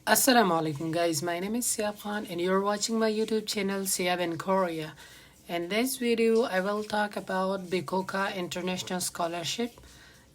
Assalamu alaikum guys, my name is Siab Khan and you're watching my YouTube channel Siab in Korea. In this video I will talk about Bicocca International Scholarship,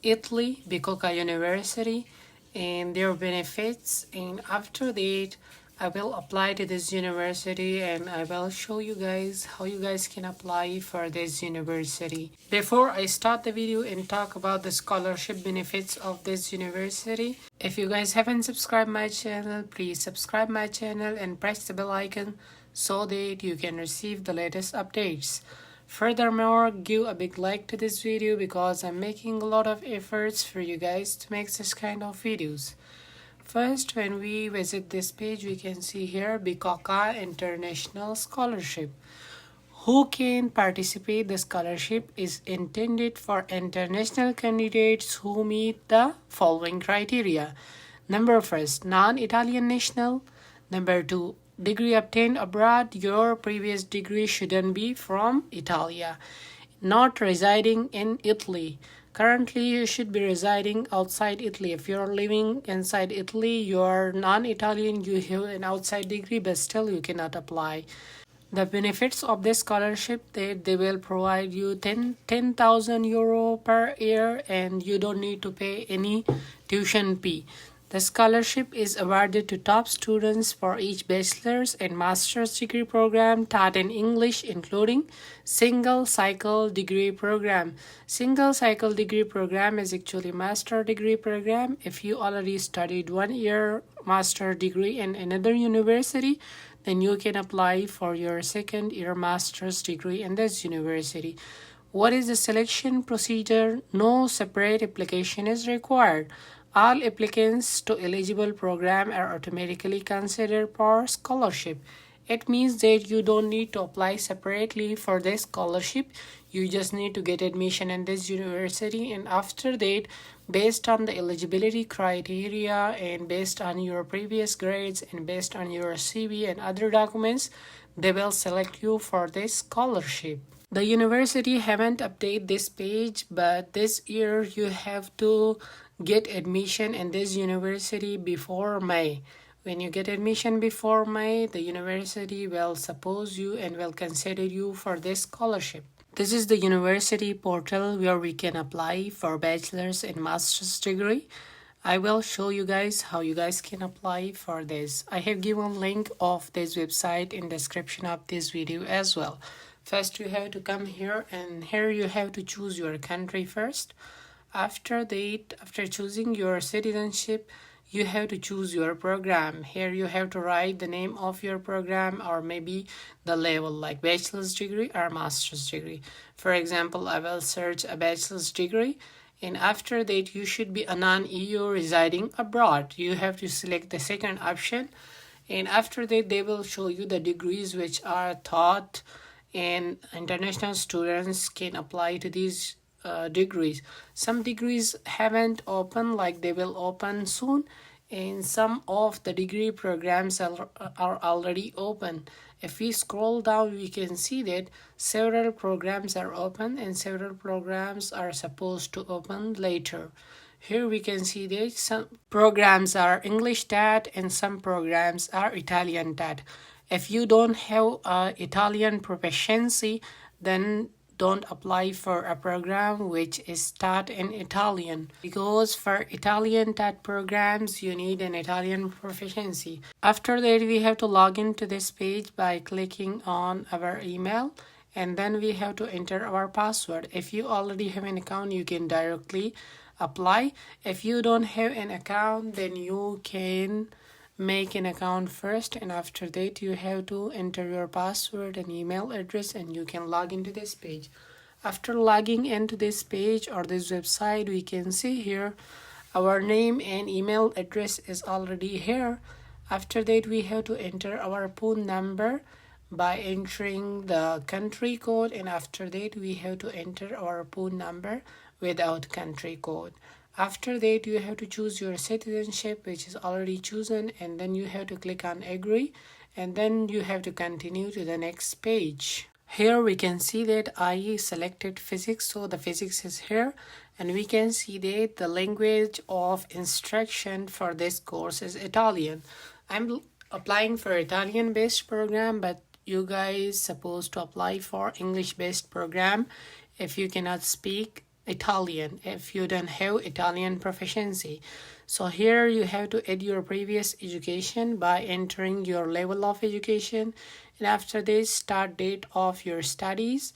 Italy, Bicocca University and their benefits, and after that I will apply to this university and I will show you guys how you guys can apply for this university. Before I start the video and talk about the scholarship benefits of this university, if you guys haven't subscribed my channel, please subscribe my channel and press the bell icon so that you can receive the latest updates. Furthermore, give a big like to this video because I'm making a lot of efforts for you guys to make this kind of videos. First, when we visit this page, we can see here Bicocca International Scholarship. Who can participate? The scholarship is intended for international candidates who meet the following criteria. Number first, non-Italian national. Number two, degree obtained abroad. Your previous degree shouldn't be from Italia. Not residing in Italy. Currently, you should be residing outside Italy. If you're living inside Italy, you're non-Italian, you have an outside degree, but still you cannot apply. The benefits of this scholarship, they will provide you 10,000 euro per year and you don't need to pay any tuition fee. The scholarship is awarded to top students for each bachelor's and master's degree program taught in English, including single cycle degree program. Single cycle degree program is actually master degree program. If you already studied 1 year master degree in another university, then you can apply for your second year master's degree in this university. What is the selection procedure? No separate application is required. All applicants to eligible program are automatically considered for scholarship. It means that you don't need to apply separately for this scholarship. You just need to get admission in this university, and after that, based on the eligibility criteria and based on your previous grades and based on your CV and other documents, they will select you for this scholarship. The university haven't updated this page, but this year you have to get admission in this university before May. When you get admission before May, the university will suppose you and will consider you for this scholarship. This is the university portal where we can apply for bachelor's and master's degree. I will show you guys how you guys can apply for this. I have given link of this website in description of this video as well. First, you have to come here, and here you have to choose your country first. After that, after choosing your citizenship, you have to choose your program. Here you have to write the name of your program or maybe the level, like bachelor's degree or master's degree. For example, I will search a bachelor's degree, and after that you should be a non-EU residing abroad. You have to select the second option, and after that they will show you the degrees which are taught, and international students can apply to these degrees. Some degrees haven't opened, like they will open soon, and some of the degree programs are already open. If we scroll down, we can see that several programs are open and several programs are supposed to open later. Here we can see that some programs are English TAT and some programs are Italian TAT. If you don't have Italian proficiency, then don't apply for a program which is taught in Italian, because for Italian TAT programs you need an Italian proficiency. After that, we have to log into this page by clicking on our email, and then we have to enter our password. If you already have an account, you can directly apply. If you don't have an account, then you can make an account first, and after that you have to enter your password and email address and you can log into this page. After logging into this page or this website, we can see here our name and email address is already here. After that, we have to enter our phone number by entering the country code, and after that we have to enter our phone number without country code. After that, you have to choose your citizenship, which is already chosen, and then you have to click on agree, and then you have to continue to the next page. Here we can see that I selected physics, so the physics is here, and we can see that the language of instruction for this course is Italian. I'm applying for Italian based program, but you guys supposed to apply for English based program if you cannot speak Italian, if you don't have Italian proficiency. So here you have to add your previous education by entering your level of education, and after this start date of your studies,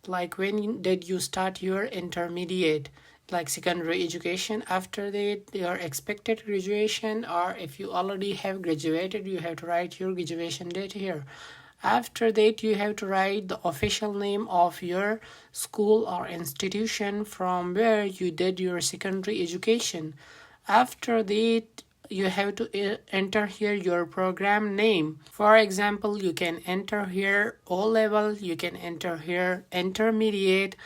like when did you start your intermediate, like secondary education. After that your expected graduation, or if you already have graduated, you have to write your graduation date here. After that you have to write the official name of your school or institution from where you did your secondary education. After that you have to enter here your program name. For example, you can enter here O level, you can enter here intermediate,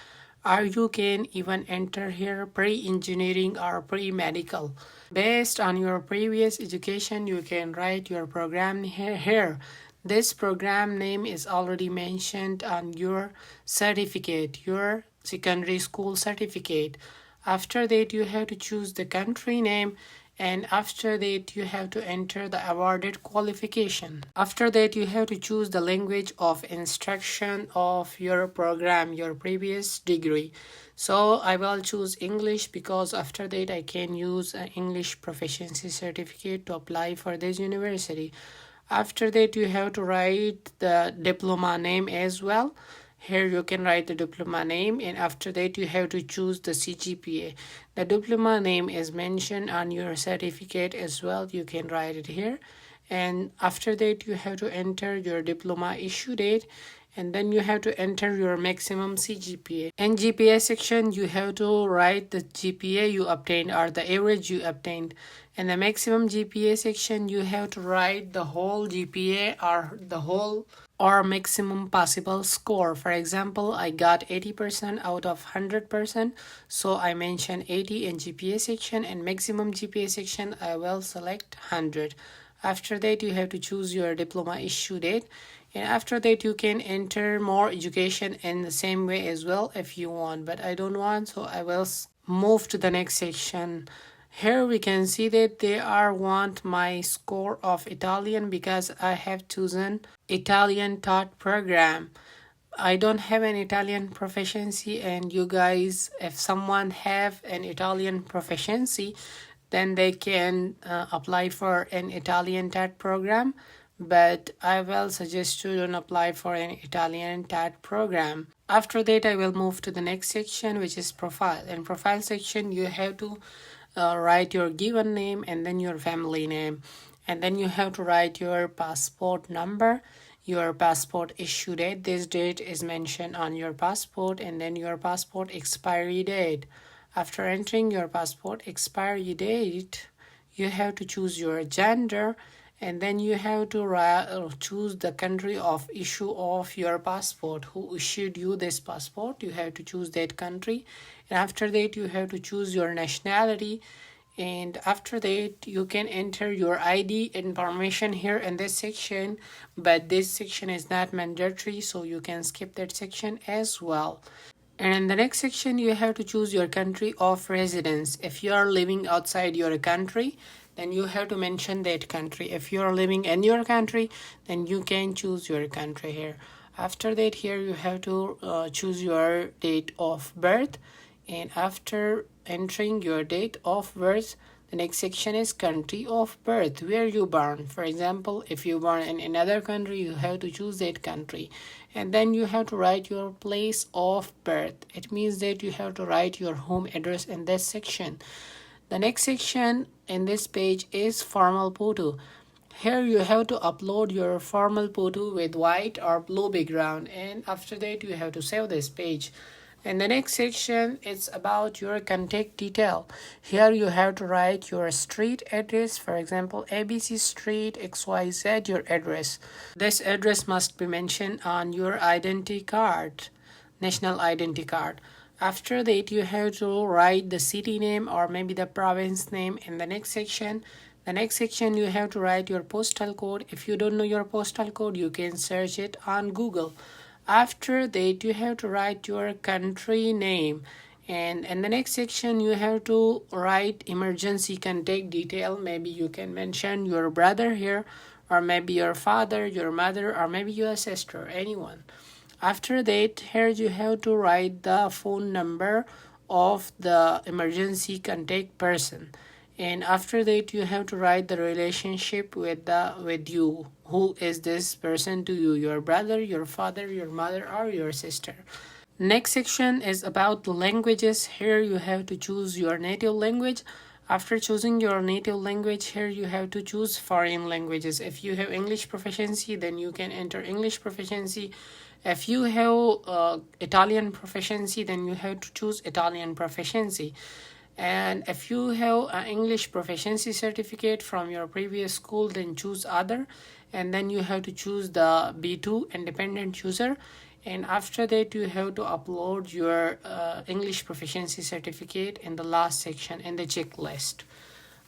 or you can even enter here pre-engineering or pre-medical. Based on your previous education, you can write your program here. This program name is already mentioned on your certificate, your secondary school certificate. After that you have to choose the country name, and after that you have to enter the awarded qualification. After that you have to choose the language of instruction of your program, your previous degree. So I will choose English because after that I can use an English proficiency certificate to apply for this university. After that you have to write the diploma name as well. Here you can write the diploma name, and after that you have to choose the CGPA. The diploma name is mentioned on your certificate as well. You can write it here. And after that you have to enter your diploma issue date, and then you have to enter your maximum CGPA. In GPA section you have to write the GPA you obtained or the average you obtained. In the maximum GPA section you have to write the whole GPA or the whole or maximum possible score. For example, I got 80% out of 100%, so I mention 80 in GPA section, and maximum GPA section I will select 100. After that you have to choose your diploma issue date, and after that you can enter more education in the same way as well if you want, but I don't want, so I will move to the next section. Here we can see that they want my score of Italian because I have chosen Italian taught program. I don't have an Italian proficiency, and you guys, if someone have an Italian proficiency, then they can apply for an Italian taught program, but I will suggest you don't apply for an Italian taught program. After that I will move to the next section, which is profile. In profile section you have to write your given name and then your family name, and then you have to write your passport number, your passport issue date. This date is mentioned on your passport, and then your passport expiry date. After entering your passport expiry date, you have to choose your gender, and then you have to choose the country of issue of your passport. Who issued you this passport, you have to choose that country. And after that you have to choose your nationality, and after that you can enter your ID information here in this section, but this section is not mandatory, so you can skip that section as well. And in the next section you have to choose your country of residence. If you are living outside your country, then you have to mention that country. If you are living in your country, then you can choose your country here. After that here you have to choose your date of birth, and after entering your date of birth, the next section is country of birth, where you born. For example, if you born in another country, you have to choose that country, and then you have to write your place of birth. It means that you have to write your home address in this section. The next section in this page is formal photo. Here you have to upload your formal photo with white or blue background, and after that you have to save this page. And the next section is about your contact detail. Here you have to write your street address, for example ABC Street XYZ, your address. This address must be mentioned on your identity card, national identity card. After that you have to write the city name or maybe the province name in the next section. The next section you have to write your postal code. If you don't know your postal code, you can search it on Google. After that you have to write your country name, And in the next section, you have to write emergency contact detail. Maybe you can mention your brother here, or maybe your father, your mother, or maybe your sister, anyone. After that, here you have to write the phone number of the emergency contact person. And after that, you have to write the relationship with you. Who is this person to you? Your brother, your father, your mother, or your sister. Next section is about the languages. Here you have to choose your native language. After choosing your native language, here you have to choose foreign languages. If you have English proficiency, then you can enter English proficiency. If you have Italian proficiency, then you have to choose Italian proficiency. And if you have an English proficiency certificate from your previous school, then choose other. And then you have to choose the B2 independent user. And after that, you have to upload your English proficiency certificate in the last section in the checklist.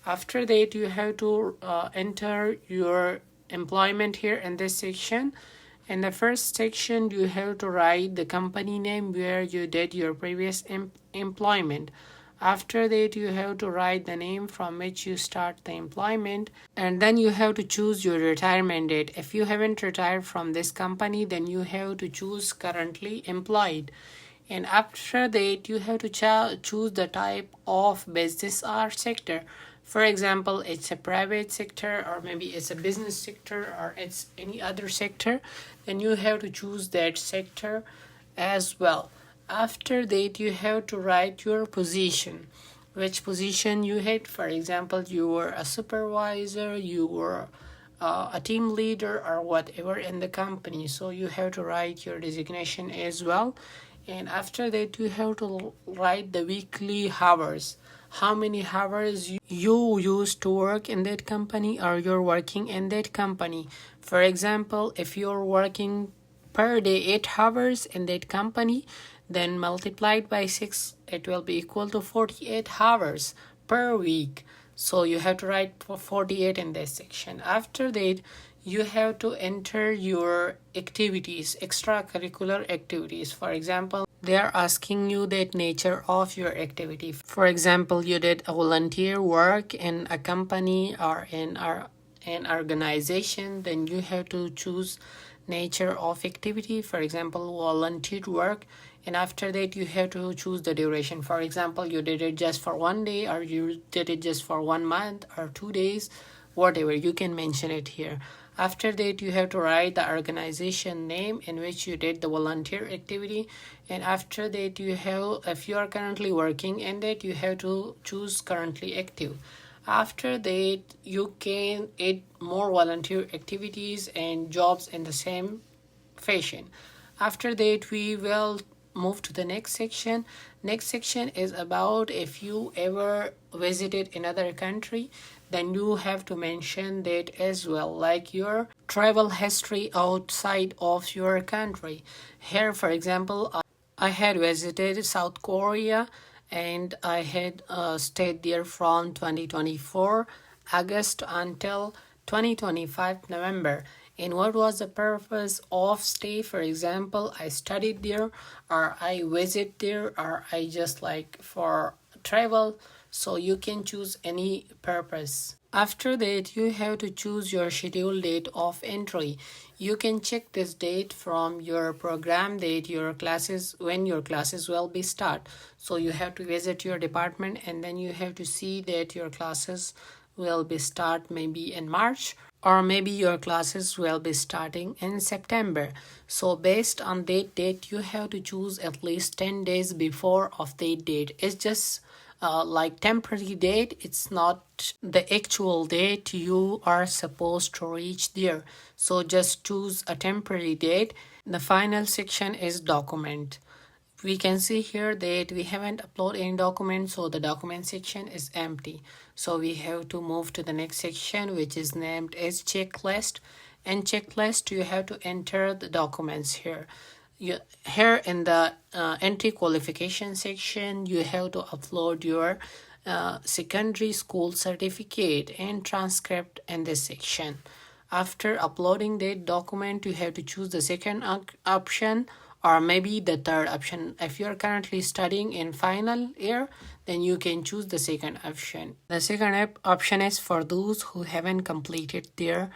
After that, you have to enter your employment here in this section. In the first section, you have to write the company name where you did your previous employment. After that, you have to write the name from which you start the employment, and then you have to choose your retirement date. If you haven't retired from this company, then you have to choose currently employed. And after that, you have to choose the type of business or sector. For example, it's a private sector, or maybe it's a business sector, or it's any other sector. Then you have to choose that sector as well. After that, you have to write your position, which position you had. For example, you were a supervisor, you were a team leader, or whatever in the company. So you have to write your designation as well. And after that, you have to write the weekly hours. How many hours you used to work in that company, or you're working in that company. For example, if you're working per day 8 hours in that company, then multiplied by 6, it will be equal to 48 hours per week. So you have to write 48 in this section. After that, you have to enter your activities, extracurricular activities. For example, they are asking you the nature of your activity. For example, you did a volunteer work in a company or in an organization, then you have to choose nature of activity. For example, volunteer work. And after that, you have to choose the duration. For example, you did it just for 1 day, or you did it just for 1 month or 2 days, whatever, you can mention it here. After that, you have to write the organization name in which you did the volunteer activity. And after that, you have, if you are currently working in that, you have to choose currently active. After that, you can add more volunteer activities and jobs in the same fashion. After that, we will move to the next section. Next section is about if you ever visited another country, then you have to mention that as well, like your travel history outside of your country. Here, for example, I had visited South Korea, and I had stayed there from 2024 August until 2025 November. And what was the purpose of stay? For example, I studied there, or I visit there, or I just like for travel. So you can choose any purpose. After that, you have to choose your scheduled date of entry. You can check this date from your program date, your classes, when your classes will be start. So you have to visit your department, and then you have to see that your classes will be start maybe in March, or maybe your classes will be starting in September. So based on that date, you have to choose at least 10 days before of that date. It's just like temporary date. It's not the actual date you are supposed to reach there. So just choose a temporary date. The final section is document. We can see here that we haven't uploaded any document, so the document section is empty. So we have to move to the next section, which is named as checklist. In checklist, you have to enter the documents here. Here in the entry qualification section, you have to upload your secondary school certificate and transcript in this section. After uploading that document, you have to choose the second option or maybe the third option. If you're currently studying in final year, then you can choose the second option. The second option is for those who haven't completed their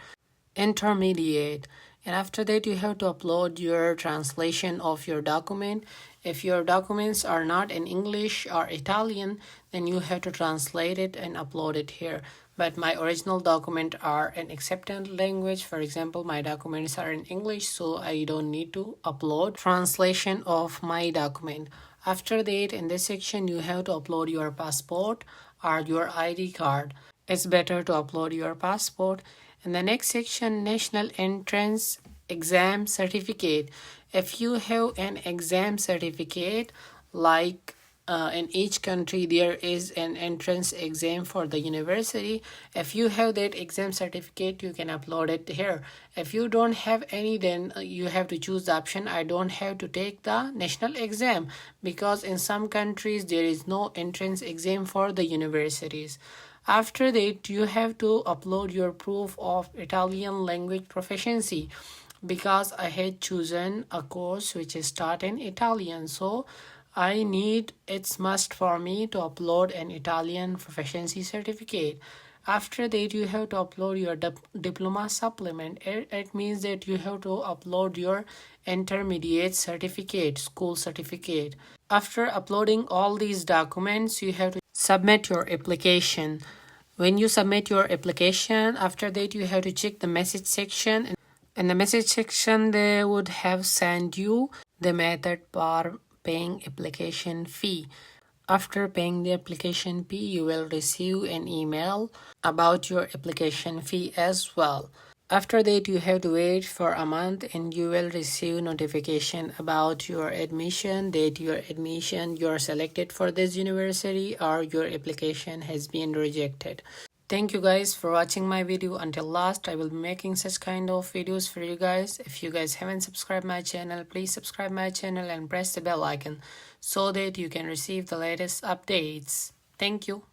intermediate, and after that you have to upload your translation of your document. If your documents are not in English or Italian, then you have to translate it and upload it here. But my original document are in accepted language. For example, my documents are in English, so I don't need to upload translation of my document. After that, in this section you have to upload your passport or your ID card. It's better to upload your passport. In the next section, national entrance exam certificate. If you have an exam certificate, like in each country there is an entrance exam for the university. If you have that exam certificate, you can upload it here. If you don't have any, then you have to choose the option I don't have to take the national exam, because in some countries there is no entrance exam for the universities. After that, you have to upload your proof of Italian language proficiency, because I had chosen a course which is taught in Italian, so it's must for me to upload an Italian proficiency certificate. After that, you have to upload your diploma supplement. It means that you have to upload your intermediate certificate, school certificate. After uploading all these documents, you have to submit your application. When you submit your application, after that you have to check the message section. In the message section, they would have sent you the method for paying application fee. After paying the application fee, you will receive an email about your application fee as well. After that, you have to wait for a month and you will receive notification about your admission, that you're selected for this university or your application has been rejected. Thank you guys for watching my video until last. I will be making such kind of videos for you guys. If you guys haven't subscribed my channel, please subscribe my channel and press the bell icon so that you can receive the latest updates. Thank you.